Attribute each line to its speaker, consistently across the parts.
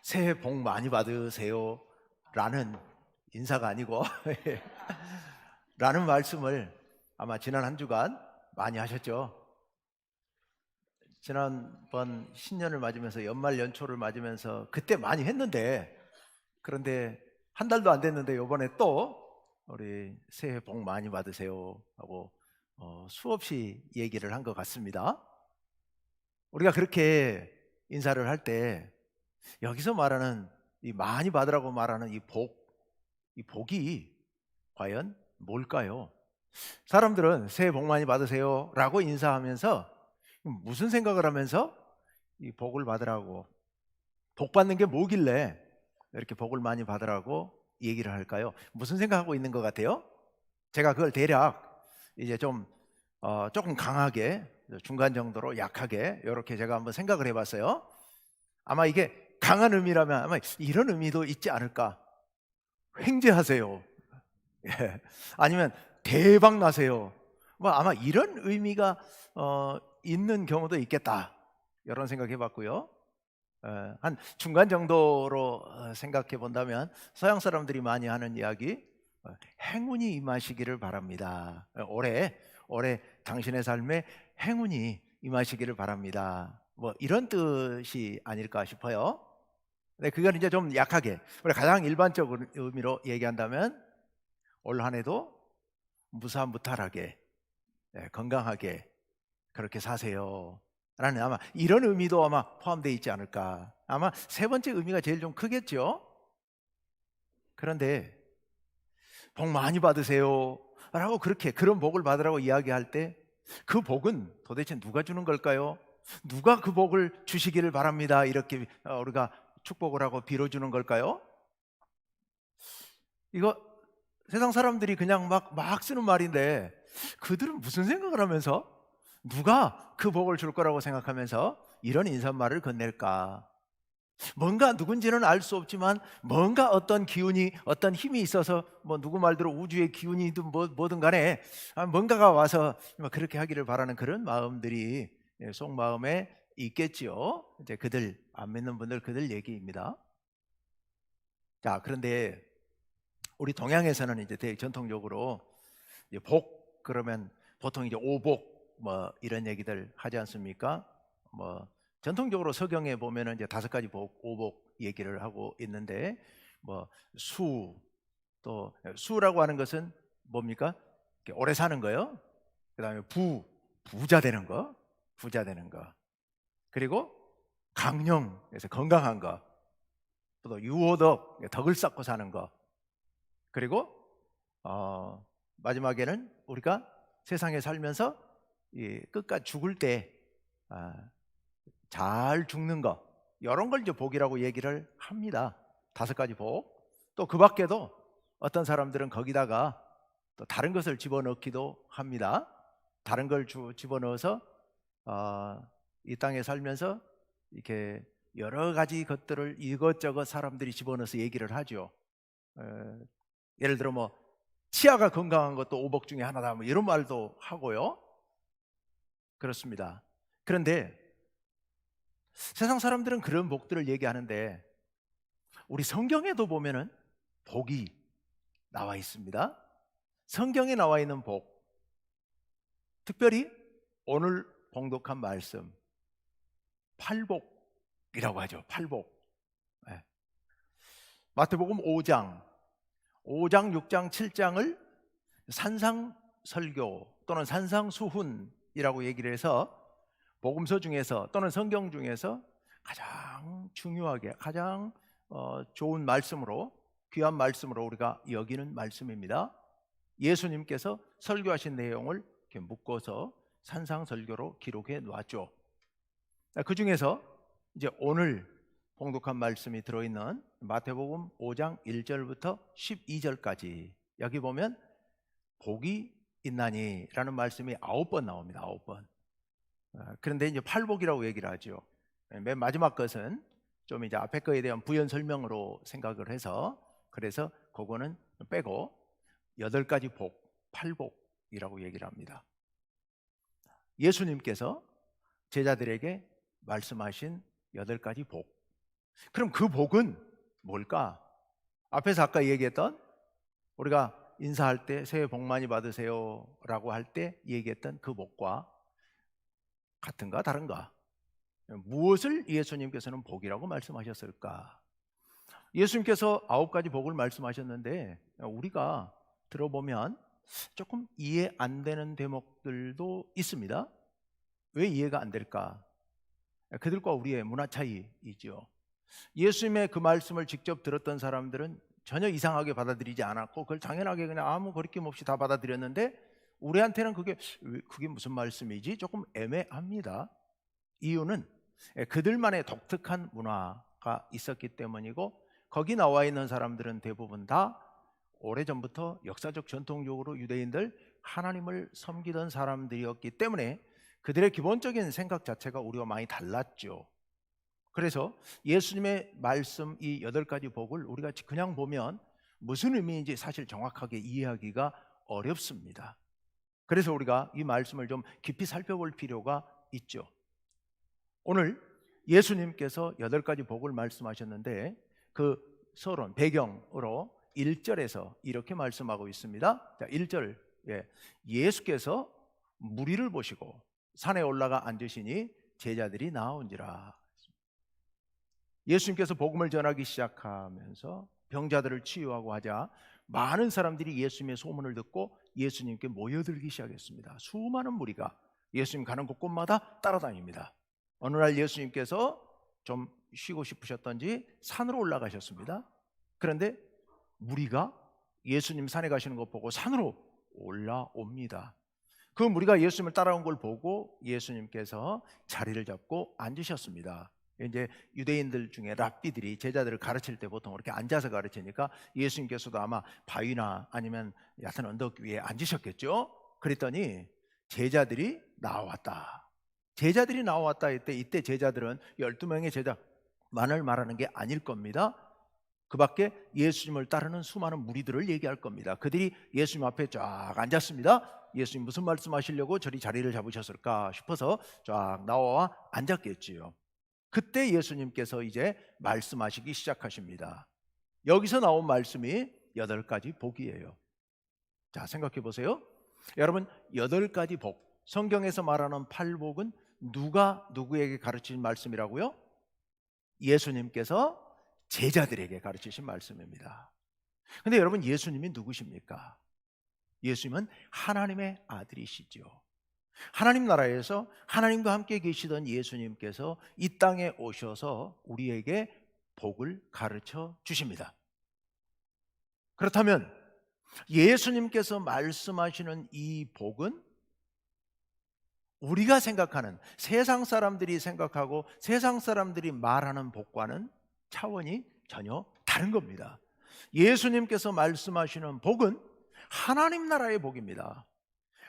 Speaker 1: 새해 복 많이 받으세요 라는 인사가 아니고 라는 말씀을 아마 지난 한 주간 많이 하셨죠. 지난번 신년을 맞으면서 연말 연초를 맞으면서 그때 많이 했는데, 그런데 한 달도 안 됐는데 이번에 또 우리 새해 복 많이 받으세요 하고 수없이 얘기를 한 것 같습니다. 우리가 그렇게 인사를 할 때 여기서 말하는 이 많이 받으라고 말하는 이 복이 과연 뭘까요? 사람들은 새해 복 많이 받으세요 라고 인사하면서 무슨 생각을 하면서 이 복을 받으라고, 복 받는 게 뭐길래 이렇게 복을 많이 받으라고 얘기를 할까요? 무슨 생각하고 있는 것 같아요? 제가 그걸 대략 이제 좀 조금 강하게, 중간 정도로 약하게 이렇게 제가 한번 생각을 해봤어요. 아마 이게 강한 의미라면 아마 이런 의미도 있지 않을까. 횡재하세요. 예. 아니면 대박 나세요. 뭐 아마 이런 의미가 있는 경우도 있겠다. 이런 생각 해봤고요. 한 중간 정도로 생각해 본다면 서양 사람들이 많이 하는 이야기, 행운이 임하시기를 바랍니다. 올해 당신의 삶에 행운이 임하시기를 바랍니다. 뭐 이런 뜻이 아닐까 싶어요. 네, 그건 이제 좀 약하게, 우리 가장 일반적인 의미로 얘기한다면 올 한 해도 무사무탈하게, 건강하게 그렇게 사세요 라는 아마 이런 의미도 아마 포함되어 있지 않을까. 아마 세 번째 의미가 제일 좀 크겠죠. 그런데 복 많이 받으세요 라고 그렇게 그런 복을 받으라고 이야기할 때 그 복은 도대체 누가 주는 걸까요? 누가 그 복을 주시기를 바랍니다 이렇게 우리가 축복을 하고 빌어주는 걸까요? 이거 세상 사람들이 그냥 막 쓰는 말인데 그들은 무슨 생각을 하면서 누가 그 복을 줄 거라고 생각하면서 이런 인사말을 건넬까? 뭔가 누군지는 알 수 없지만 뭔가 어떤 기운이, 어떤 힘이 있어서 뭐 누구 말대로 우주의 기운이든 뭐든 간에 뭔가가 와서 그렇게 하기를 바라는 그런 마음들이 속마음에 있겠지요. 이제 그들 안 믿는 분들 그들 얘기입니다. 자, 그런데 우리 동양에서는 이제 되게 전통적으로 이제 복 그러면 보통 이제 오복 뭐 이런 얘기들 하지 않습니까? 뭐 전통적으로 서경에 보면은 이제 다섯 가지 복, 오복 얘기를 하고 있는데 뭐 수, 또 수라고 하는 것은 뭡니까? 이렇게 오래 사는 거요. 그다음에 부자 되는 거, 부자 되는 거. 그리고 강령, 그래서 건강한 거. 또 유호덕, 덕을 쌓고 사는 거. 그리고 마지막에는 우리가 세상에 살면서 끝까지 죽을 때 잘 죽는 거, 이런 걸 이제 복이라고 얘기를 합니다. 다섯 가지 복. 또 그 밖에도 어떤 사람들은 거기다가 또 다른 것을 집어넣기도 합니다. 다른 걸 집어넣어서 이 땅에 살면서 이렇게 여러 가지 것들을 이것저것 사람들이 집어넣어서 얘기를 하죠. 에, 예를 들어 뭐 치아가 건강한 것도 오복 중에 하나다, 뭐 이런 말도 하고요. 그렇습니다. 그런데 세상 사람들은 그런 복들을 얘기하는데 우리 성경에도 보면은 복이 나와 있습니다. 성경에 나와 있는 복, 특별히 오늘 봉독한 말씀, 팔복이라고 하죠. 팔복. 네. 마태복음 5장, 6장, 7장을 산상설교 또는 산상수훈이라고 얘기를 해서 복음서 중에서 또는 성경 중에서 가장 중요하게, 가장 좋은 말씀으로, 귀한 말씀으로 우리가 여기는 말씀입니다. 예수님께서 설교하신 내용을 이렇게 묶어서 산상설교로 기록해 놨죠. 그 중에서 이제 오늘 봉독한 말씀이 들어있는 마태복음 5장 1절부터 12절까지, 여기 보면 복이 있나니 라는 말씀이 9번 나옵니다. 9번. 그런데 이제 팔복이라고 얘기를 하죠. 맨 마지막 것은 좀 이제 앞에 거에 대한 부연 설명으로 생각을 해서, 그래서 그거는 빼고 8가지 복, 팔복이라고 얘기를 합니다. 예수님께서 제자들에게 말씀하신 8가지 복, 그럼 그 복은 뭘까? 앞에서 아까 얘기했던, 우리가 인사할 때 새해 복 많이 받으세요 라고 할 때 얘기했던 그 복과 같은가 다른가? 무엇을 예수님께서는 복이라고 말씀하셨을까? 예수님께서 9가지 복을 말씀하셨는데 우리가 들어보면 조금 이해 안 되는 대목들도 있습니다. 왜 이해가 안 될까? 그들과 우리의 문화 차이이죠. 예수님의 그 말씀을 직접 들었던 사람들은 전혀 이상하게 받아들이지 않았고 그걸 당연하게 그냥 아무 거리낌 없이 다 받아들였는데, 우리한테는 그게 무슨 말씀이지? 조금 애매합니다. 이유는 그들만의 독특한 문화가 있었기 때문이고, 거기 나와 있는 사람들은 대부분 다 오래전부터 역사적 전통적으로 유대인들 하나님을 섬기던 사람들이었기 때문에 그들의 기본적인 생각 자체가 우리와 많이 달랐죠. 그래서 예수님의 말씀 이 8가지 복을 우리가 그냥 보면 무슨 의미인지 사실 정확하게 이해하기가 어렵습니다. 그래서 우리가 이 말씀을 좀 깊이 살펴볼 필요가 있죠. 오늘 예수님께서 8가지 복을 말씀하셨는데 그 서론 배경으로 1절에서 이렇게 말씀하고 있습니다. 자, 1절. 예수께서 무리를 보시고 산에 올라가 앉으시니 제자들이 나온지라. 예수님께서 복음을 전하기 시작하면서 병자들을 치유하고 하자 많은 사람들이 예수님의 소문을 듣고 예수님께 모여들기 시작했습니다. 수많은 무리가 예수님 가는 곳곳마다 따라다닙니다. 어느 날 예수님께서 좀 쉬고 싶으셨던지 산으로 올라가셨습니다. 그런데 무리가 예수님 산에 가시는 것 보고 산으로 올라옵니다. 그 무리가 예수님을 따라온 걸 보고 예수님께서 자리를 잡고 앉으셨습니다. 이제 유대인들 중에 랍비들이 제자들을 가르칠 때 보통 이렇게 앉아서 가르치니까 예수님께서도 아마 바위나 아니면 얕은 언덕 위에 앉으셨겠죠. 그랬더니 제자들이 나왔다. 제자들이 나왔다 했을 때 이때 제자들은 12명의 제자만을 말하는 게 아닐 겁니다. 그 밖에 예수님을 따르는 수많은 무리들을 얘기할 겁니다. 그들이 예수님 앞에 쫙 앉았습니다. 예수님 무슨 말씀하시려고 저리 자리를 잡으셨을까 싶어서 쫙 나와 앉았겠지요. 그때 예수님께서 이제 말씀하시기 시작하십니다. 여기서 나온 말씀이 8가지 복이에요. 자, 생각해 보세요. 여러분, 8가지 복, 성경에서 말하는 8복은 누가 누구에게 가르친 말씀이라고요? 예수님께서 제자들에게 가르치신 말씀입니다. 근데 여러분, 예수님이 누구십니까? 예수님은 하나님의 아들이시죠. 하나님 나라에서 하나님과 함께 계시던 예수님께서 이 땅에 오셔서 우리에게 복을 가르쳐 주십니다. 그렇다면 예수님께서 말씀하시는 이 복은 우리가 생각하는, 세상 사람들이 생각하고 세상 사람들이 말하는 복과는 차원이 전혀 다른 겁니다. 예수님께서 말씀하시는 복은 하나님 나라의 복입니다.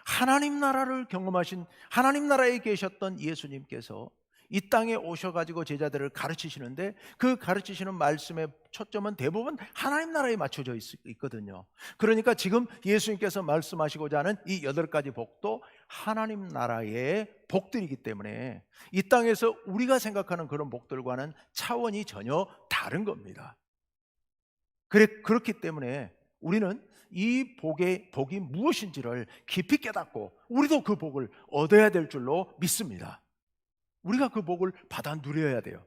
Speaker 1: 하나님 나라를 경험하신, 하나님 나라에 계셨던 예수님께서 이 땅에 오셔가지고 제자들을 가르치시는데 그 가르치시는 말씀의 초점은 대부분 하나님 나라에 맞춰져 있거든요. 그러니까 지금 예수님께서 말씀하시고자 하는 이 8가지 복도 하나님 나라의 복들이기 때문에 이 땅에서 우리가 생각하는 그런 복들과는 차원이 전혀 다른 겁니다. 그렇기 때문에 우리는 이 복이 무엇인지를 깊이 깨닫고 우리도 그 복을 얻어야 될 줄로 믿습니다. 우리가 그 복을 받아 누려야 돼요.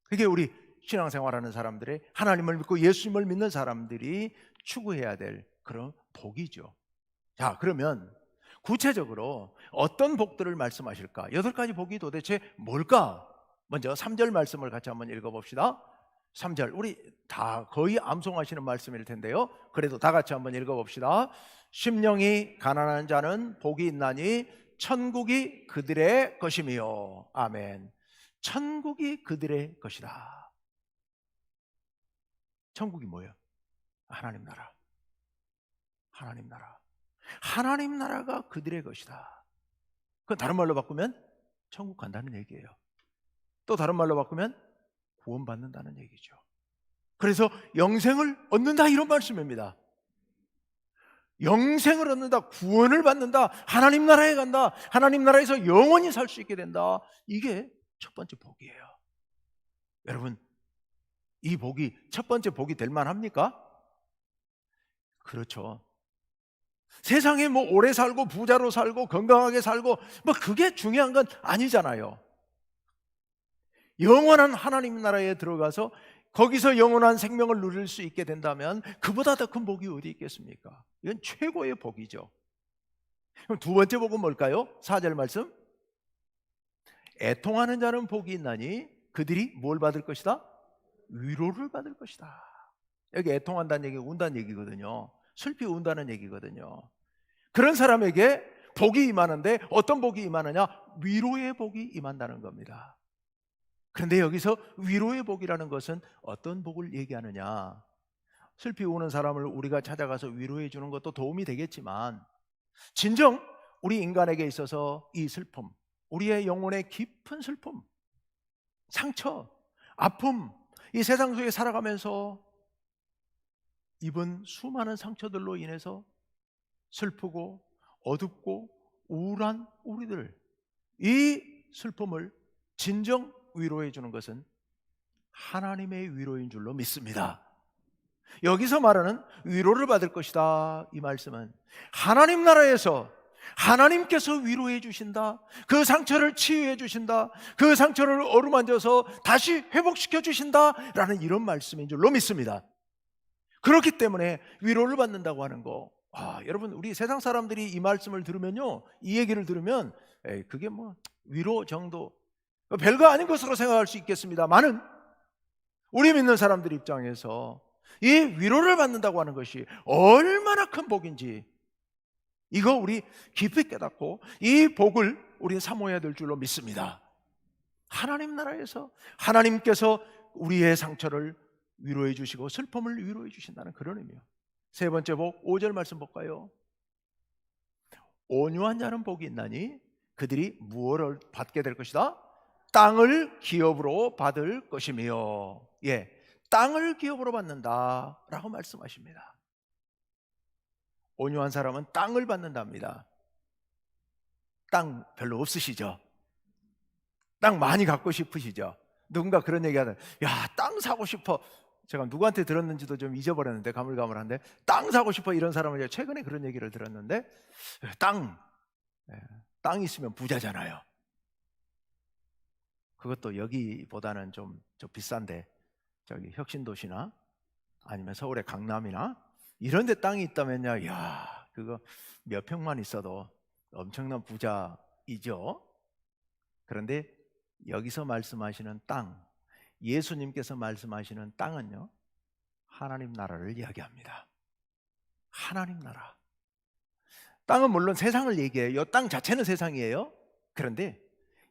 Speaker 1: 그게 우리 신앙생활하는 사람들의, 하나님을 믿고 예수님을 믿는 사람들이 추구해야 될 그런 복이죠. 자, 그러면 구체적으로 어떤 복들을 말씀하실까? 8가지 복이 도대체 뭘까? 먼저 3절 말씀을 같이 한번 읽어봅시다. 3절, 우리 다 거의 암송하시는 말씀일 텐데요, 그래도 다 같이 한번 읽어봅시다. 심령이 가난한 자는 복이 있나니 천국이 그들의 것이며. 아멘. 천국이 그들의 것이다. 천국이 뭐예요? 하나님 나라. 하나님 나라. 하나님 나라가 그들의 것이다. 그 다른 말로 바꾸면 천국 간다는 얘기예요. 또 다른 말로 바꾸면 구원받는다는 얘기죠. 그래서 영생을 얻는다, 이런 말씀입니다. 영생을 얻는다, 구원을 받는다, 하나님 나라에 간다, 하나님 나라에서 영원히 살 수 있게 된다. 이게 첫 번째 복이에요. 여러분, 이 복이 첫 번째 복이 될 만합니까? 그렇죠. 세상에 뭐 오래 살고 부자로 살고 건강하게 살고 뭐 그게 중요한 건 아니잖아요. 영원한 하나님 나라에 들어가서 거기서 영원한 생명을 누릴 수 있게 된다면 그보다 더 큰 복이 어디 있겠습니까? 이건 최고의 복이죠. 그럼 두 번째 복은 뭘까요? 4절 말씀. 애통하는 자는 복이 있나니 그들이 뭘 받을 것이다? 위로를 받을 것이다. 여기 애통한다는 얘기가 운다는 얘기거든요. 슬피 운다는 얘기거든요. 그런 사람에게 복이 임하는데 어떤 복이 임하느냐? 위로의 복이 임한다는 겁니다. 그런데 여기서 위로의 복이라는 것은 어떤 복을 얘기하느냐? 슬피 우는 사람을 우리가 찾아가서 위로해 주는 것도 도움이 되겠지만 진정 우리 인간에게 있어서 이 슬픔, 우리의 영혼의 깊은 슬픔, 상처, 아픔, 이 세상 속에 살아가면서 입은 수많은 상처들로 인해서 슬프고 어둡고 우울한 우리들, 이 슬픔을 진정 위로해 주는 것은 하나님의 위로인 줄로 믿습니다. 여기서 말하는 위로를 받을 것이다, 이 말씀은 하나님 나라에서 하나님께서 위로해 주신다, 그 상처를 치유해 주신다, 그 상처를 어루만져서 다시 회복시켜 주신다 라는 이런 말씀인 줄로 믿습니다. 그렇기 때문에 위로를 받는다고 하는 거, 여러분, 우리 세상 사람들이 이 말씀을 들으면요, 이 얘기를 들으면 그게 뭐 위로 정도 별거 아닌 것으로 생각할 수 있겠습니다만은 우리 믿는 사람들 입장에서 이 위로를 받는다고 하는 것이 얼마나 큰 복인지, 이거 우리 깊이 깨닫고 이 복을 우리 사모해야 될 줄로 믿습니다. 하나님 나라에서 하나님께서 우리의 상처를 위로해 주시고 슬픔을 위로해 주신다는 그런 의미요. 세 번째 복, 5절 말씀 볼까요? 온유한 자는 복이 있나니 그들이 무엇을 받게 될 것이다? 땅을 기업으로 받을 것이며, 땅을 기업으로 받는다 라고 말씀하십니다. 온유한 사람은 땅을 받는답니다. 땅 별로 없으시죠? 땅 많이 갖고 싶으시죠? 누군가 그런 얘기하는, 야, 땅 사고 싶어. 제가 누구한테 들었는지도 좀 잊어버렸는데 가물가물한데, 땅 사고 싶어, 이런 사람을 최근에 그런 얘기를 들었는데, 땅 있으면 부자잖아요. 그것도 여기보다는 좀 비싼데, 저기 혁신도시나 아니면 서울의 강남이나 이런 데 땅이 있다면요, 야, 그거 몇 평만 있어도 엄청난 부자이죠. 그런데 여기서 말씀하시는 땅, 예수님께서 말씀하시는 땅은요, 하나님 나라를 이야기합니다. 하나님 나라. 땅은 물론 세상을 얘기해요. 이 땅 자체는 세상이에요. 그런데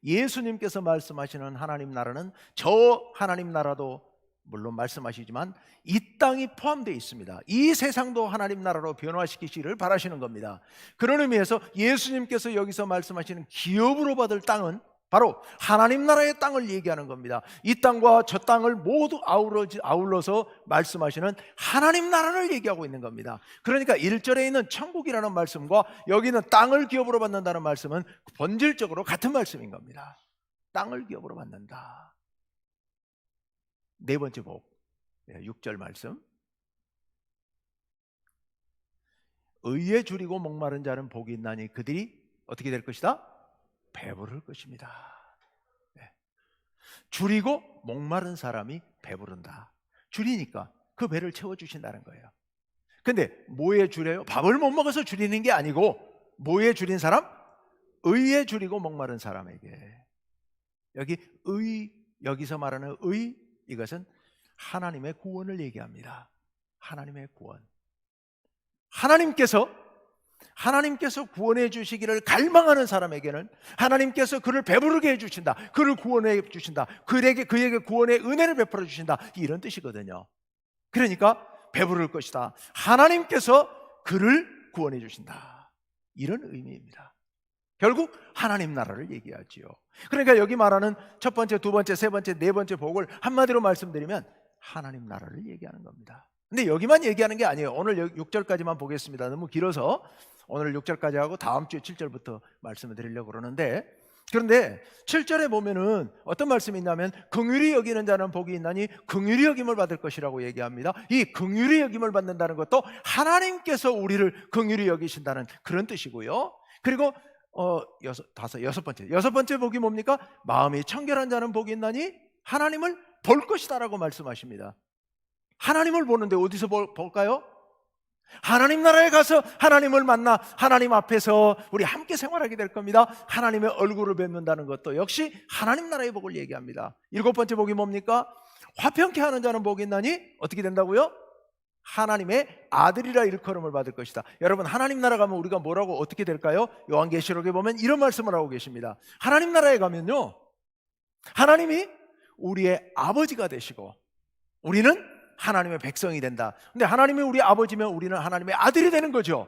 Speaker 1: 예수님께서 말씀하시는 하나님 나라는 저 하나님 나라도 물론 말씀하시지만 이 땅이 포함되어 있습니다. 이 세상도 하나님 나라로 변화시키시기를 바라시는 겁니다. 그런 의미에서 예수님께서 여기서 말씀하시는 기업으로 받을 땅은 바로 하나님 나라의 땅을 얘기하는 겁니다. 이 땅과 저 땅을 모두 아울러서 말씀하시는 하나님 나라를 얘기하고 있는 겁니다. 그러니까 1절에 있는 천국이라는 말씀과 여기는 땅을 기업으로 받는다는 말씀은 본질적으로 같은 말씀인 겁니다. 땅을 기업으로 받는다. 네 번째 복, 6절 말씀. 의에 줄이고 목마른 자는 복이 있나니 그들이 어떻게 될 것이다? 배부를 것입니다. 줄이고 목마른 사람이 배부른다. 줄이니까 그 배를 채워주신다는 거예요. 근데 뭐에 줄여요? 밥을 못 먹어서 줄이는 게 아니고 뭐에 줄인 사람? 의에 줄이고 목마른 사람에게. 여기서 말하는 의, 이것은 하나님의 구원을 얘기합니다. 하나님의 구원. 하나님께서 구원해 주시기를 갈망하는 사람에게는 하나님께서 그를 배부르게 해주신다, 그를 구원해 주신다, 그에게 구원의 은혜를 베풀어 주신다, 이런 뜻이거든요. 그러니까 배부를 것이다, 하나님께서 그를 구원해 주신다, 이런 의미입니다. 결국 하나님 나라를 얘기하지요. 그러니까 여기 말하는 첫 번째, 두 번째, 세 번째, 네 번째 복을 한마디로 말씀드리면 하나님 나라를 얘기하는 겁니다. 근데 여기만 얘기하는 게 아니에요. 오늘 6절까지만 보겠습니다. 너무 길어서 오늘 6절까지 하고 다음 주에 7절부터 말씀을 드리려고 그러는데, 그런데 7절에 보면은 어떤 말씀이 있냐면 긍휼히 여기는 자는 복이 있나니 긍휼히 여김을 받을 것이라고 얘기합니다. 이 긍휼히 여김을 받는다는 것도 하나님께서 우리를 긍휼히 여기신다는 그런 뜻이고요. 그리고 여섯 번째 복이 뭡니까? 마음이 청결한 자는 복이 있나니 하나님을 볼 것이다라고 말씀하십니다. 하나님을 보는데 어디서 볼까요? 하나님 나라에 가서 하나님을 만나 하나님 앞에서 우리 함께 생활하게 될 겁니다. 하나님의 얼굴을 뵙는다는 것도 역시 하나님 나라의 복을 얘기합니다. 7번째 복이 뭡니까? 화평케 하는 자는 복이 있나니 어떻게 된다고요? 하나님의 아들이라 일컬음을 받을 것이다. 여러분, 하나님 나라 가면 우리가 뭐라고 어떻게 될까요? 요한계시록에 보면 이런 말씀을 하고 계십니다. 하나님 나라에 가면요, 하나님이 우리의 아버지가 되시고 우리는 하나님의 백성이 된다. 근데 하나님이 우리 아버지면 우리는 하나님의 아들이 되는 거죠.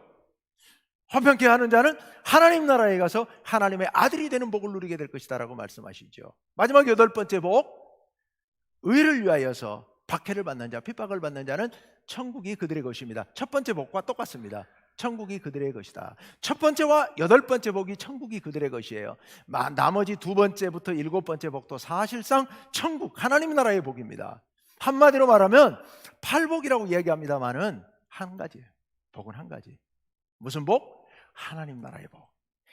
Speaker 1: 화평케 하는 자는 하나님 나라에 가서 하나님의 아들이 되는 복을 누리게 될 것이다 라고 말씀하시죠. 마지막 8번째 복, 의를 위하여서 박해를 받는 자, 핍박을 받는 자는 천국이 그들의 것입니다. 첫 번째 복과 똑같습니다. 천국이 그들의 것이다. 첫 번째와 8번째 복이 천국이 그들의 것이에요. 나머지 2번째부터 7번째 복도 사실상 천국, 하나님 나라의 복입니다. 한마디로 말하면 팔복이라고 이야기합니다만은 한 가지예요. 복은 한 가지. 무슨 복? 하나님 나라의 복.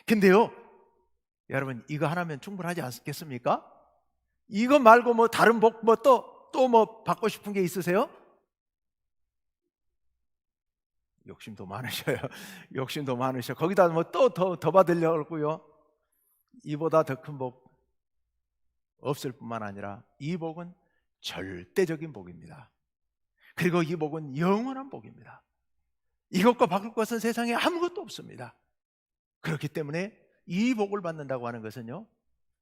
Speaker 1: 근데요, 여러분, 이거 하나면 충분하지 않겠습니까? 이거 말고 뭐 다른 복 또 뭐 받고 싶은 게 있으세요? 욕심도 많으셔요. 욕심도 많으셔. 거기다 뭐 또 더 받으려고요. 이보다 더 큰 복 없을 뿐만 아니라 이 복은 절대적인 복입니다. 그리고 이 복은 영원한 복입니다. 이것과 바꿀 것은 세상에 아무것도 없습니다. 그렇기 때문에 이 복을 받는다고 하는 것은요,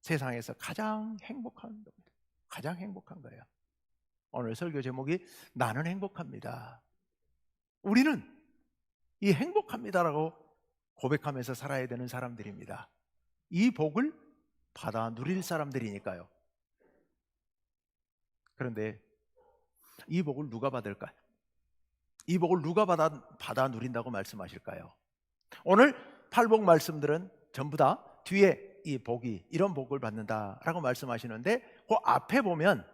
Speaker 1: 세상에서 가장 행복한 겁니다. 가장 행복한 거예요. 오늘 설교 제목이 나는 행복합니다. 우리는 이 행복합니다라고 고백하면서 살아야 되는 사람들입니다. 이 복을 받아 누릴 사람들이니까요. 그런데 이 복을 누가 받을까요? 이 복을 누가 받아 누린다고 말씀하실까요? 오늘 팔복 말씀들은 전부 다 뒤에 이 복이 이런 복을 받는다라고 말씀하시는데 그 앞에 보면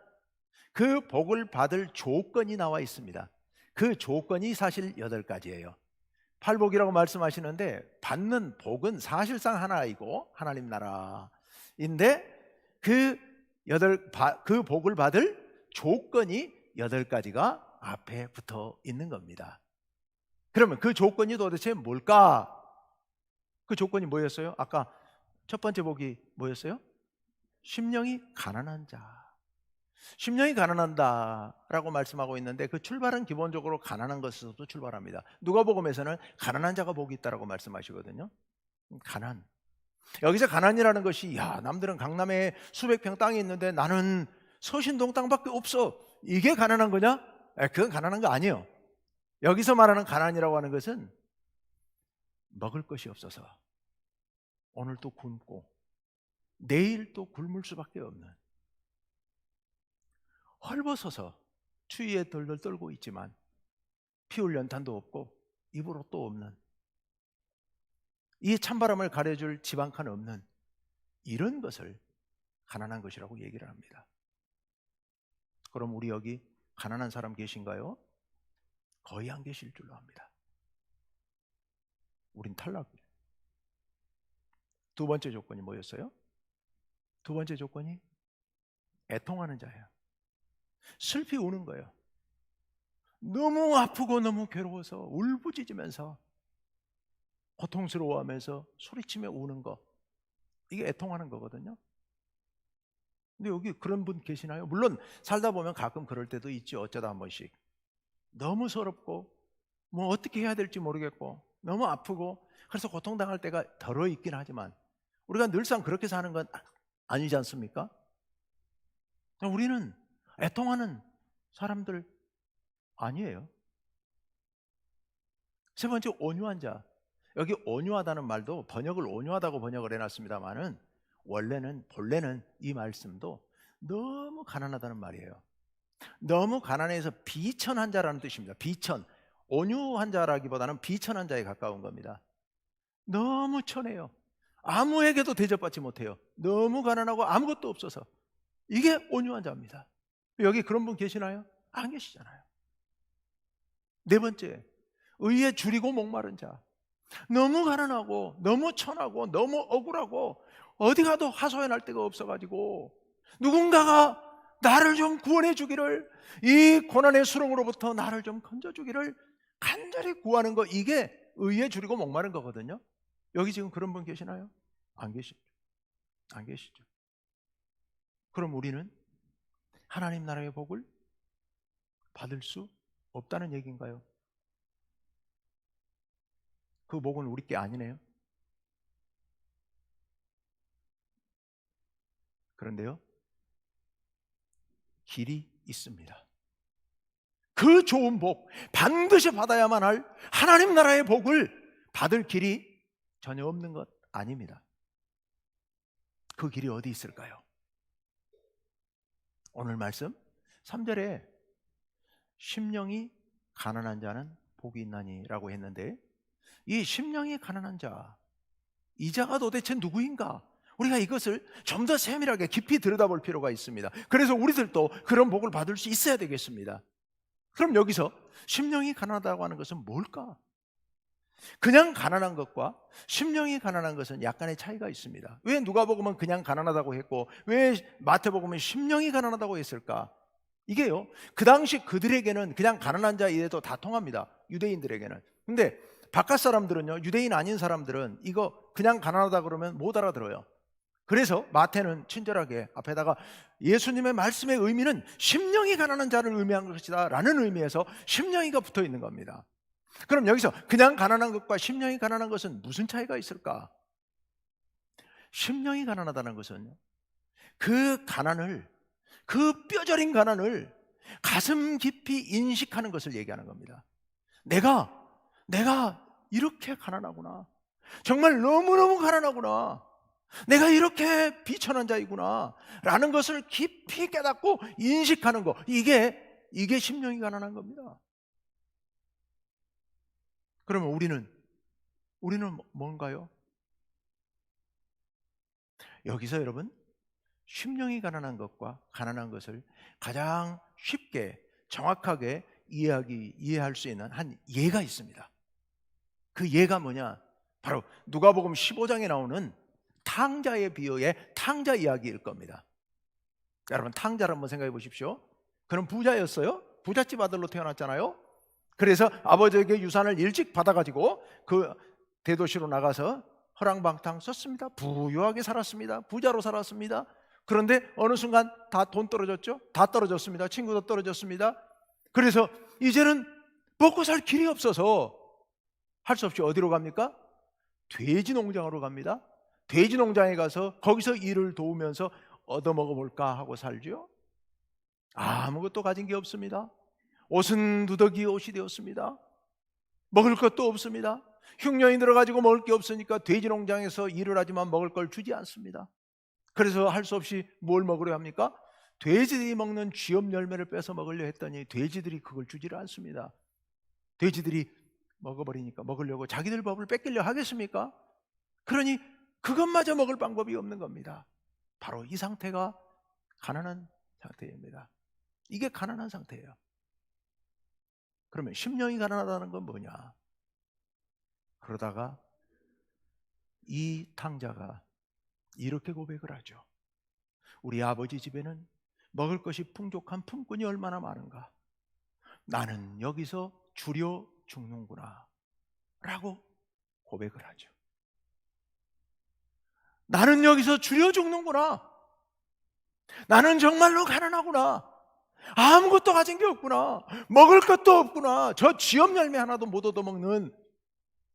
Speaker 1: 그 복을 받을 조건이 나와 있습니다. 그 조건이 사실 8가지예요. 팔복이라고 말씀하시는데 받는 복은 사실상 하나이고 하나님 나라인데 그 복을 받을 조건이 8가지가 앞에 붙어 있는 겁니다. 그러면 그 조건이 도대체 뭘까? 그 조건이 뭐였어요? 아까 첫 번째 복이 뭐였어요? 심령이 가난한 자. 심령이 가난한다라고 말씀하고 있는데 그 출발은 기본적으로 가난한 것에서도 출발합니다. 누가복음에서는 가난한 자가 복이 있다라고 말씀하시거든요. 가난. 여기서 가난이라는 것이 남들은 강남에 수백 평 땅이 있는데 나는 서신동 땅밖에 없어. 이게 가난한 거냐? 그건 가난한 거 아니에요. 여기서 말하는 가난이라고 하는 것은 먹을 것이 없어서 오늘 또 굶고 내일 또 굶을 수밖에 없는, 헐벗어서 추위에 덜덜 떨고 있지만 피울 연탄도 없고 입을 옷도 없는, 이 찬바람을 가려줄 집 한 칸 없는 이런 것을 가난한 것이라고 얘기를 합니다. 그럼 우리 여기 가난한 사람 계신가요? 거의 안 계실 줄로 합니다. 우린 탈락이에요. 두 번째 조건이 뭐였어요? 두 번째 조건이 애통하는 자예요. 슬피 우는 거예요. 너무 아프고 너무 괴로워서 울부짖으면서 고통스러워하면서 소리치며 우는 거, 이게 애통하는 거거든요. 근데 여기 그런 분 계시나요? 물론 살다 보면 가끔 그럴 때도 있죠. 어쩌다 한 번씩 너무 서럽고 뭐 어떻게 해야 될지 모르겠고 너무 아프고 그래서 고통당할 때가 덜어 있긴 하지만 우리가 늘상 그렇게 사는 건 아니지 않습니까? 우리는 애통하는 사람들 아니에요. 세 번째, 온유한 자. 여기 온유하다는 말도 번역을 온유하다고 번역을 해놨습니다만은 본래는 이 말씀도 너무 가난하다는 말이에요. 너무 가난해서 비천한 자라는 뜻입니다. 비천. 온유한 자라기보다는 비천한 자에 가까운 겁니다. 너무 천해요. 아무에게도 대접받지 못해요. 너무 가난하고 아무것도 없어서. 이게 온유한 자입니다. 여기 그런 분 계시나요? 안 계시잖아요. 네 번째, 의에 줄이고 목마른 자. 너무 가난하고 너무 천하고 너무 억울하고 어디 가도 하소연할 데가 없어가지고 누군가가 나를 좀 구원해 주기를, 이 고난의 수렁으로부터 나를 좀 건져주기를 간절히 구하는 거, 이게 의에 줄이고 목마른 거거든요. 여기 지금 그런 분 계시나요? 안 계시죠. 안 계시죠. 그럼 우리는 하나님 나라의 복을 받을 수 없다는 얘기인가요? 그 복은 우리 게 아니네요. 그런데요, 길이 있습니다. 그 좋은 복, 반드시 받아야만 할 하나님 나라의 복을 받을 길이 전혀 없는 것 아닙니다. 그 길이 어디 있을까요? 오늘 말씀 3절에 심령이 가난한 자는 복이 있나니라고 했는데, 이 심령이 가난한 자, 이 자가 도대체 누구인가? 우리가 이것을 좀 더 세밀하게 깊이 들여다볼 필요가 있습니다. 그래서 우리들도 그런 복을 받을 수 있어야 되겠습니다. 그럼 여기서 심령이 가난하다고 하는 것은 뭘까? 그냥 가난한 것과 심령이 가난한 것은 약간의 차이가 있습니다. 왜 누가복음은 그냥 가난하다고 했고 왜 마태복음은 심령이 가난하다고 했을까? 이게요, 그 당시 그들에게는 그냥 가난한 자 이래도 다 통합니다. 유대인들에게는. 근데 바깥 사람들은요, 유대인 아닌 사람들은 이거 그냥 가난하다 그러면 못 알아들어요. 그래서 마태는 친절하게 앞에다가 예수님의 말씀의 의미는 심령이 가난한 자를 의미한 것이다 라는 의미에서 심령이가 붙어 있는 겁니다. 그럼 여기서 그냥 가난한 것과 심령이 가난한 것은 무슨 차이가 있을까? 심령이 가난하다는 것은 그 가난을, 그 뼈저린 가난을 가슴 깊이 인식하는 것을 얘기하는 겁니다. 내가 이렇게 가난하구나, 정말 너무너무 가난하구나, 내가 이렇게 비천한 자이구나 라는 것을 깊이 깨닫고 인식하는 것, 이게 심령이 가난한 겁니다. 그러면 우리는 뭔가요? 여기서 여러분, 심령이 가난한 것과 가난한 것을 가장 쉽게 정확하게 이해할 수 있는 한 예가 있습니다. 그 예가 뭐냐? 바로 누가복음 15장에 나오는 탕자의 비유의 탕자 이야기일 겁니다. 여러분, 탕자를 한번 생각해 보십시오. 그는 부자였어요. 부잣집 아들로 태어났잖아요. 그래서 아버지에게 유산을 일찍 받아가지고 그 대도시로 나가서 허랑방탕 썼습니다. 부유하게 살았습니다. 부자로 살았습니다. 그런데 어느 순간 다 돈 떨어졌죠. 다 떨어졌습니다. 친구도 떨어졌습니다. 그래서 이제는 먹고 살 길이 없어서 할 수 없이 어디로 갑니까? 돼지 농장으로 갑니다. 돼지 농장에 가서 거기서 일을 도우면서 얻어먹어 볼까 하고 살죠. 아무것도 가진 게 없습니다. 옷은 누더기 옷이 되었습니다. 먹을 것도 없습니다. 흉년이 들어가지고 먹을 게 없으니까 돼지 농장에서 일을 하지만 먹을 걸 주지 않습니다. 그래서 할 수 없이 뭘 먹으려 합니까? 돼지들이 먹는 쥐염 열매를 뺏어 먹으려 했더니 돼지들이 그걸 주지를 않습니다. 돼지들이 먹어버리니까 먹으려고 자기들 법을 뺏기려 하겠습니까? 그러니 그것마저 먹을 방법이 없는 겁니다. 바로 이 상태가 가난한 상태입니다. 이게 가난한 상태예요. 그러면 심령이 가난하다는 건 뭐냐? 그러다가 이 탕자가 이렇게 고백을 하죠. 우리 아버지 집에는 먹을 것이 풍족한 품꾼이 얼마나 많은가. 나는 여기서 주려 죽는구나 라고 고백을 하죠. 나는 여기서 주려 죽는구나. 나는 정말로 가난하구나. 아무것도 가진 게 없구나. 먹을 것도 없구나. 저 쥐염 열매 하나도 못 얻어먹는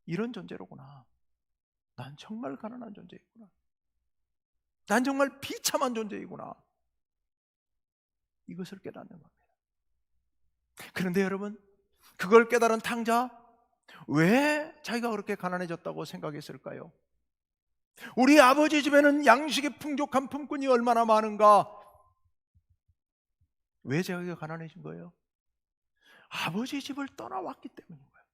Speaker 1: 이런 존재로구나. 난 정말 가난한 존재이구나. 난 정말 비참한 존재이구나. 이것을 깨닫는 겁니다. 그런데 여러분, 그걸 깨달은 탕자, 왜 자기가 그렇게 가난해졌다고 생각했을까요? 우리 아버지 집에는 양식이 풍족한 품꾼이 얼마나 많은가. 왜 자기가 가난해진 거예요? 아버지 집을 떠나왔기 때문인 거예요.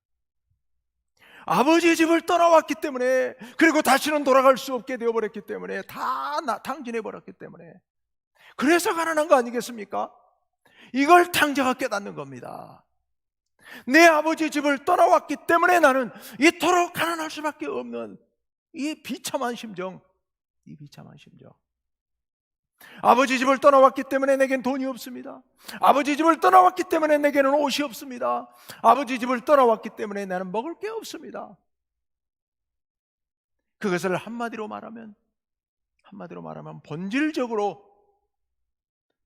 Speaker 1: 아버지 집을 떠나왔기 때문에, 그리고 다시는 돌아갈 수 없게 되어버렸기 때문에, 다 탕진해버렸기 때문에, 그래서 가난한 거 아니겠습니까? 이걸 탕자가 깨닫는 겁니다. 내 아버지 집을 떠나왔기 때문에 나는 이토록 가난할 수밖에 없는 이 비참한 심정, 이 비참한 심정. 아버지 집을 떠나왔기 때문에 내겐 돈이 없습니다. 아버지 집을 떠나왔기 때문에 내게는 옷이 없습니다. 아버지 집을 떠나왔기 때문에 나는 먹을 게 없습니다. 그것을 한마디로 말하면 본질적으로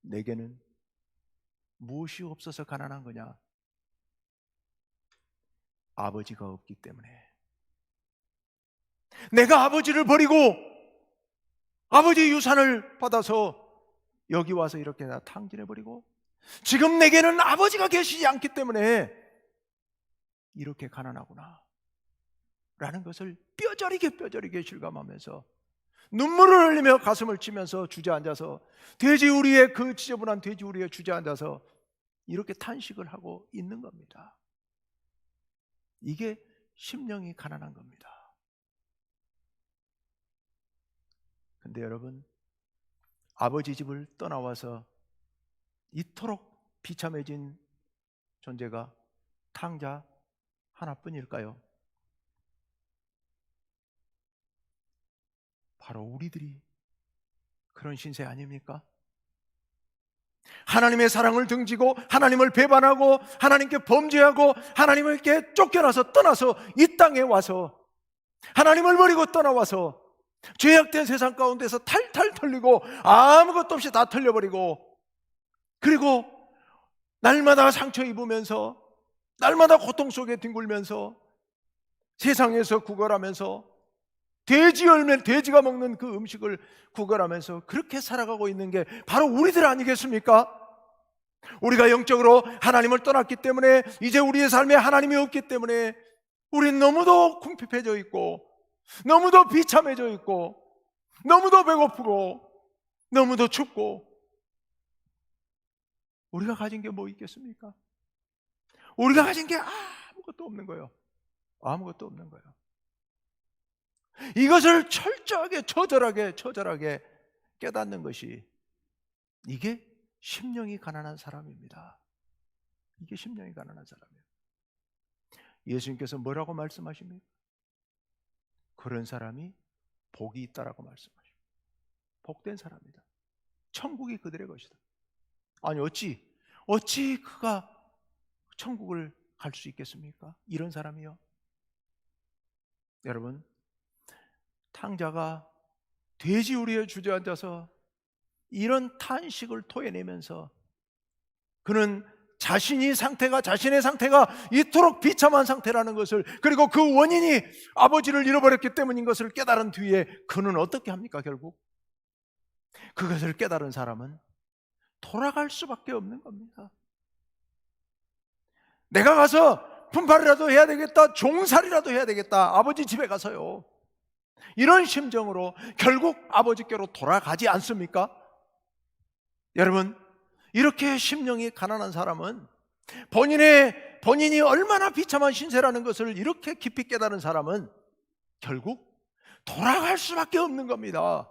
Speaker 1: 내게는 무엇이 없어서 가난한 거냐? 아버지가 없기 때문에. 내가 아버지를 버리고 아버지 유산을 받아서 여기 와서 이렇게 다 탕진해버리고, 지금 내게는 아버지가 계시지 않기 때문에 이렇게 가난하구나 라는 것을 뼈저리게 실감하면서 눈물을 흘리며 가슴을 치면서 주저앉아서, 돼지우리의 그 지저분한 돼지우리에 주저앉아서 이렇게 탄식을 하고 있는 겁니다. 이게 심령이 가난한 겁니다. 근데 여러분, 아버지 집을 떠나와서 이토록 비참해진 존재가 탕자 하나뿐일까요? 바로 우리들이 그런 신세 아닙니까? 하나님의 사랑을 등지고 하나님을 배반하고 하나님께 범죄하고 하나님께 쫓겨나서 떠나서 이 땅에 와서 하나님을 버리고 떠나와서 죄악된 세상 가운데서 탈탈 털리고 아무것도 없이 다 털려버리고, 그리고 날마다 상처 입으면서 날마다 고통 속에 뒹굴면서 세상에서 구걸하면서 돼지가 먹는 그 음식을 구걸하면서 그렇게 살아가고 있는 게 바로 우리들 아니겠습니까? 우리가 영적으로 하나님을 떠났기 때문에 이제 우리의 삶에 하나님이 없기 때문에 우린 너무도 궁핍해져 있고, 너무도 비참해져 있고, 너무도 배고프고, 너무도 춥고, 우리가 가진 게 뭐 있겠습니까? 우리가 가진 게 아무것도 없는 거예요. 아무것도 없는 거예요. 이것을 철저하게 처절하게 깨닫는 것이, 이게 심령이 가난한 사람입니다. 이게 심령이 가난한 사람이에요. 예수님께서 뭐라고 말씀하십니까? 그런 사람이 복이 있다라고 말씀하십니다. 복된 사람이다. 천국이 그들의 것이다. 아니 어찌 그가 천국을 갈 수 있겠습니까? 이런 사람이요. 여러분, 탕자가 돼지우리에 주저앉아서 이런 탄식을 토해내면서, 그는 자신의 상태가 이토록 비참한 상태라는 것을, 그리고 그 원인이 아버지를 잃어버렸기 때문인 것을 깨달은 뒤에 그는 어떻게 합니까? 결국 그것을 깨달은 사람은 돌아갈 수밖에 없는 겁니다. 내가 가서 분팔이라도 해야 되겠다, 종살이라도 해야 되겠다, 아버지 집에 가서요. 이런 심정으로 결국 아버지께로 돌아가지 않습니까? 여러분, 이렇게 심령이 가난한 사람은 본인이 얼마나 비참한 신세라는 것을 이렇게 깊이 깨달은 사람은 결국 돌아갈 수밖에 없는 겁니다.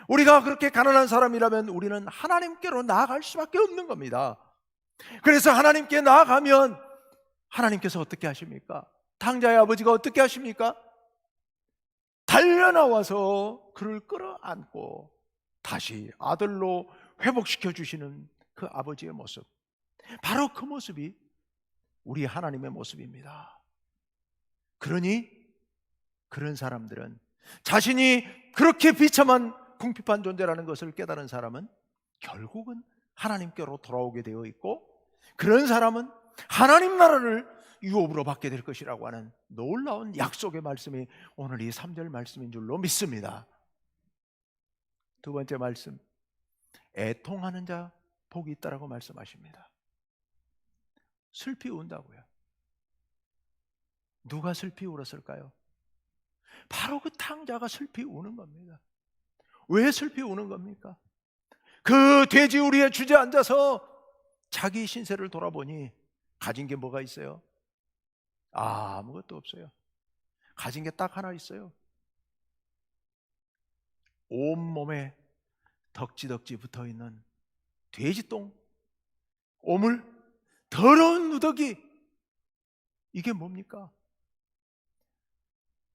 Speaker 1: 우리가 그렇게 가난한 사람이라면 우리는 하나님께로 나아갈 수밖에 없는 겁니다. 그래서 하나님께 나아가면 하나님께서 어떻게 하십니까? 탕자의 아버지가 어떻게 하십니까? 달려나와서 그를 끌어안고 다시 아들로 회복시켜 주시는 그 아버지의 모습, 바로 그 모습이 우리 하나님의 모습입니다. 그러니 그런 사람들은, 자신이 그렇게 비참한 궁핍한 존재라는 것을 깨달은 사람은 결국은 하나님께로 돌아오게 되어 있고, 그런 사람은 하나님 나라를 유업으로 받게 될 것이라고 하는 놀라운 약속의 말씀이 오늘 이 3절 말씀인 줄로 믿습니다. 두 번째 말씀, 애통하는 자 복이 있다라고 말씀하십니다. 슬피 운다고요. 누가 슬피 울었을까요? 바로 그 탕자가 슬피 우는 겁니다. 왜 슬피 우는 겁니까? 그 돼지우리에 주저앉아서 자기 신세를 돌아보니 가진 게 뭐가 있어요? 아무것도 없어요. 가진 게 딱 하나 있어요. 온몸에 덕지덕지 붙어있는 돼지똥, 오물, 더러운 누더기. 이게 뭡니까?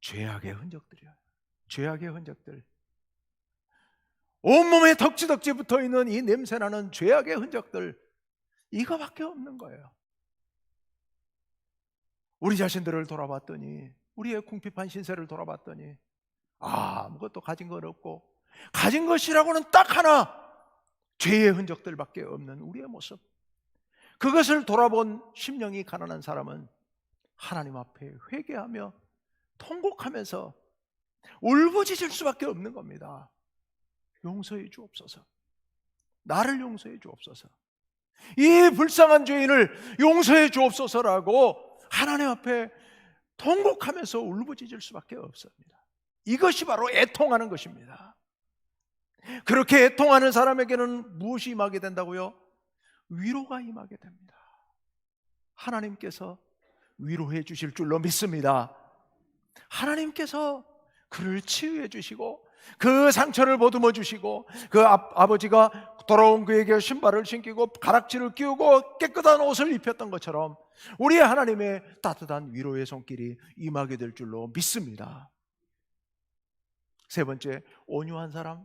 Speaker 1: 죄악의 흔적들이에요. 죄악의 흔적들. 온몸에 덕지덕지 붙어있는 이 냄새나는 죄악의 흔적들, 이거밖에 없는 거예요. 우리 자신들을 돌아봤더니, 우리의 궁핍한 신세를 돌아봤더니 아무것도 가진 건 없고, 가진 것이라고는 딱 하나, 죄의 흔적들밖에 없는 우리의 모습. 그것을 돌아본 심령이 가난한 사람은 하나님 앞에 회개하며 통곡하면서 울부짖을 수밖에 없는 겁니다. 용서해 주옵소서. 나를 용서해 주옵소서. 이 불쌍한 죄인을 용서해 주옵소서라고 하나님 앞에 통곡하면서 울부짖을 수밖에 없습니다. 이것이 바로 애통하는 것입니다. 그렇게 애통하는 사람에게는 무엇이 임하게 된다고요? 위로가 임하게 됩니다. 하나님께서 위로해 주실 줄로 믿습니다. 하나님께서 그를 치유해 주시고 그 상처를 보듬어 주시고, 그 아버지가 돌아온 그에게 신발을 신기고 가락지를 끼우고 깨끗한 옷을 입혔던 것처럼 우리 하나님의 따뜻한 위로의 손길이 임하게 될 줄로 믿습니다. 세 번째, 온유한 사람.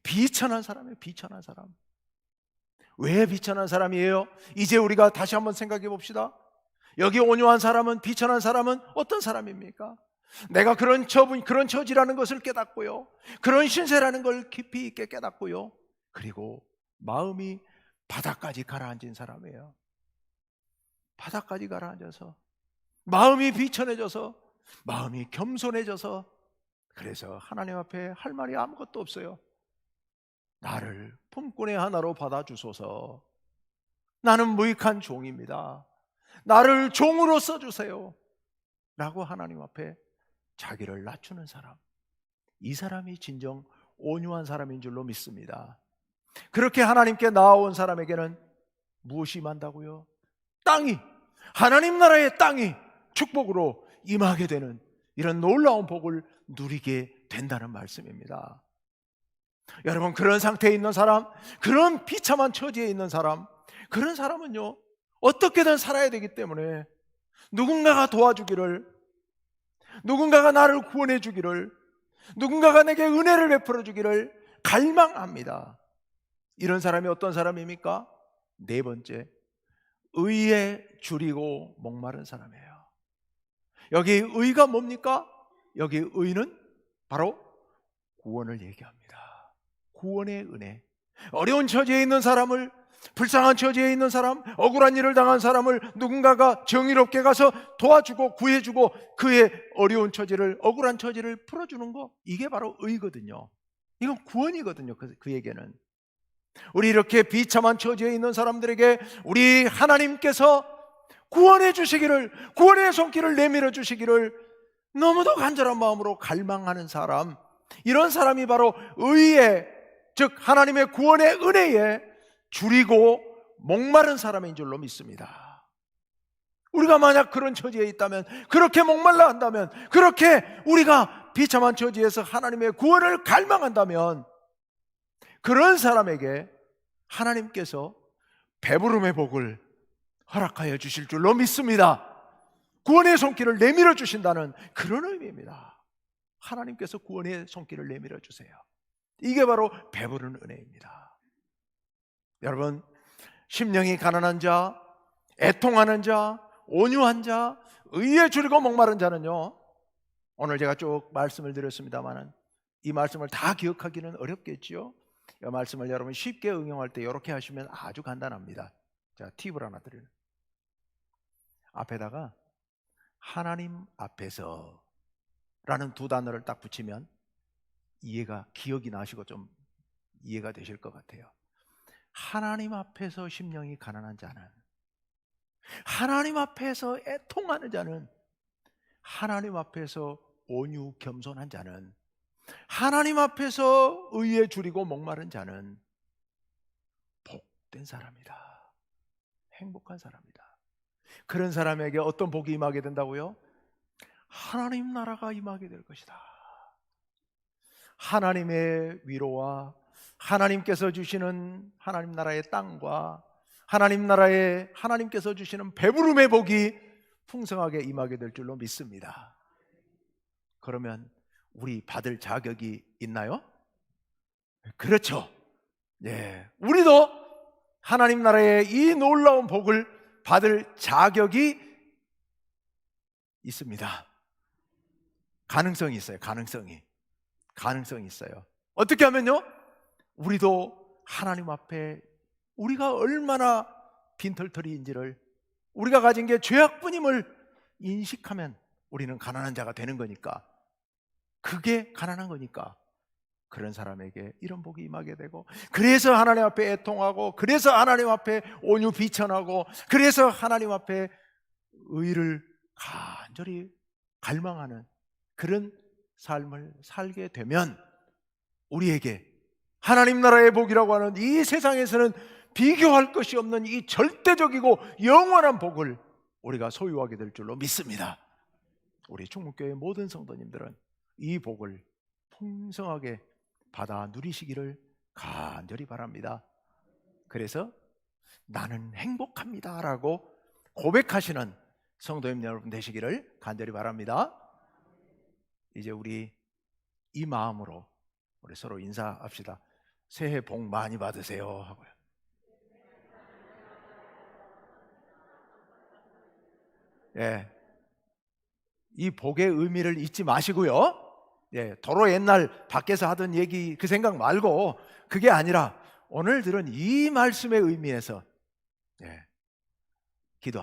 Speaker 1: 비천한 사람이에요. 비천한 사람. 왜 비천한 사람이에요? 이제 우리가 다시 한번 생각해 봅시다. 여기 온유한 사람은, 비천한 사람은 어떤 사람입니까? 내가 그런 처지라는 것을 깨닫고요, 그런 신세라는 걸 깊이 있게 깨닫고요, 그리고 마음이 바닥까지 가라앉은 사람이에요. 바닥까지 가라앉아서 마음이 비천해져서, 마음이 겸손해져서, 그래서 하나님 앞에 할 말이 아무것도 없어요. 나를 품꾼의 하나로 받아주소서. 나는 무익한 종입니다. 나를 종으로 써주세요 라고 하나님 앞에 자기를 낮추는 사람, 이 사람이 진정 온유한 사람인 줄로 믿습니다. 그렇게 하나님께 나아온 사람에게는 무엇이 임한다고요? 땅이, 하나님 나라의 땅이 축복으로 임하게 되는 이런 놀라운 복을 누리게 된다는 말씀입니다. 여러분, 그런 상태에 있는 사람, 그런 비참한 처지에 있는 사람, 그런 사람은요, 어떻게든 살아야 되기 때문에 누군가가 도와주기를, 누군가가 나를 구원해 주기를, 누군가가 내게 은혜를 베풀어 주기를 갈망합니다. 이런 사람이 어떤 사람입니까? 네 번째, 의에 줄이고 목마른 사람이에요. 여기 의가 뭡니까? 여기 의는 바로 구원을 얘기합니다. 구원의 은혜. 어려운 처지에 있는 사람을, 불쌍한 처지에 있는 사람, 억울한 일을 당한 사람을 누군가가 정의롭게 가서 도와주고 구해주고 그의 어려운 처지를, 억울한 처지를 풀어주는 거, 이게 바로 의거든요. 이건 구원이거든요. 그에게는. 우리 이렇게 비참한 처지에 있는 사람들에게 우리 하나님께서 구원해 주시기를, 구원의 손길을 내밀어 주시기를 너무도 간절한 마음으로 갈망하는 사람, 이런 사람이 바로 의에, 즉 하나님의 구원의 은혜에 줄이고 목마른 사람인 줄로 믿습니다. 우리가 만약 그런 처지에 있다면, 그렇게 목말라 한다면, 그렇게 우리가 비참한 처지에서 하나님의 구원을 갈망한다면, 그런 사람에게 하나님께서 배부름의 복을 허락하여 주실 줄로 믿습니다. 구원의 손길을 내밀어 주신다는 그런 의미입니다. 하나님께서 구원의 손길을 내밀어 주세요. 이게 바로 배부른 은혜입니다. 여러분, 심령이 가난한 자, 애통하는 자, 온유한 자, 의에 줄이고 목마른 자는요, 오늘 제가 쭉 말씀을 드렸습니다만 이 말씀을 다 기억하기는 어렵겠죠. 이 말씀을 여러분 쉽게 응용할 때 이렇게 하시면 아주 간단합니다. 자, 팁을 하나 드려요. 앞에다가 하나님 앞에서 라는 두 단어를 딱 붙이면 기억이 나시고 좀 이해가 되실 것 같아요. 하나님 앞에서 심령이 가난한 자는, 하나님 앞에서 애통하는 자는, 하나님 앞에서 온유 겸손한 자는, 하나님 앞에서 의에 줄이고 목마른 자는 복된 사람이다. 행복한 사람이다. 그런 사람에게 어떤 복이 임하게 된다고요? 하나님 나라가 임하게 될 것이다. 하나님의 위로와 하나님께서 주시는 하나님 나라의 땅과 하나님 나라에 하나님께서 주시는 배부름의 복이 풍성하게 임하게 될 줄로 믿습니다. 그러면 우리 받을 자격이 있나요? 그렇죠. 예, 우리도 하나님 나라의 이 놀라운 복을 받을 자격이 있습니다. 가능성이 있어요. 가능성이 있어요. 어떻게 하면요? 우리도 하나님 앞에 우리가 얼마나 빈털터리인지를, 우리가 가진 게 죄악뿐임을 인식하면 우리는 가난한 자가 되는 거니까, 그게 가난한 거니까 그런 사람에게 이런 복이 임하게 되고, 그래서 하나님 앞에 애통하고, 그래서 하나님 앞에 온유 비천하고, 그래서 하나님 앞에 의를 간절히 갈망하는 그런 삶을 살게 되면 우리에게 하나님 나라의 복이라고 하는 이 세상에서는 비교할 것이 없는 이 절대적이고 영원한 복을 우리가 소유하게 될 줄로 믿습니다. 우리 충북교회 모든 성도님들은 이 복을 풍성하게 받아 누리시기를 간절히 바랍니다. 그래서 나는 행복합니다 라고 고백하시는 성도님 여러분 되시기를 간절히 바랍니다. 이제 우리 이 마음으로 우리 서로 인사합시다. 새해 복 많이 받으세요 하고요. 예, 이 복의 의미를 잊지 마시고요. 예, 도로 옛날 밖에서 하던 얘기 그 생각 말고, 그게 아니라 오늘 들은 이 말씀의 의미에서 기도합시다.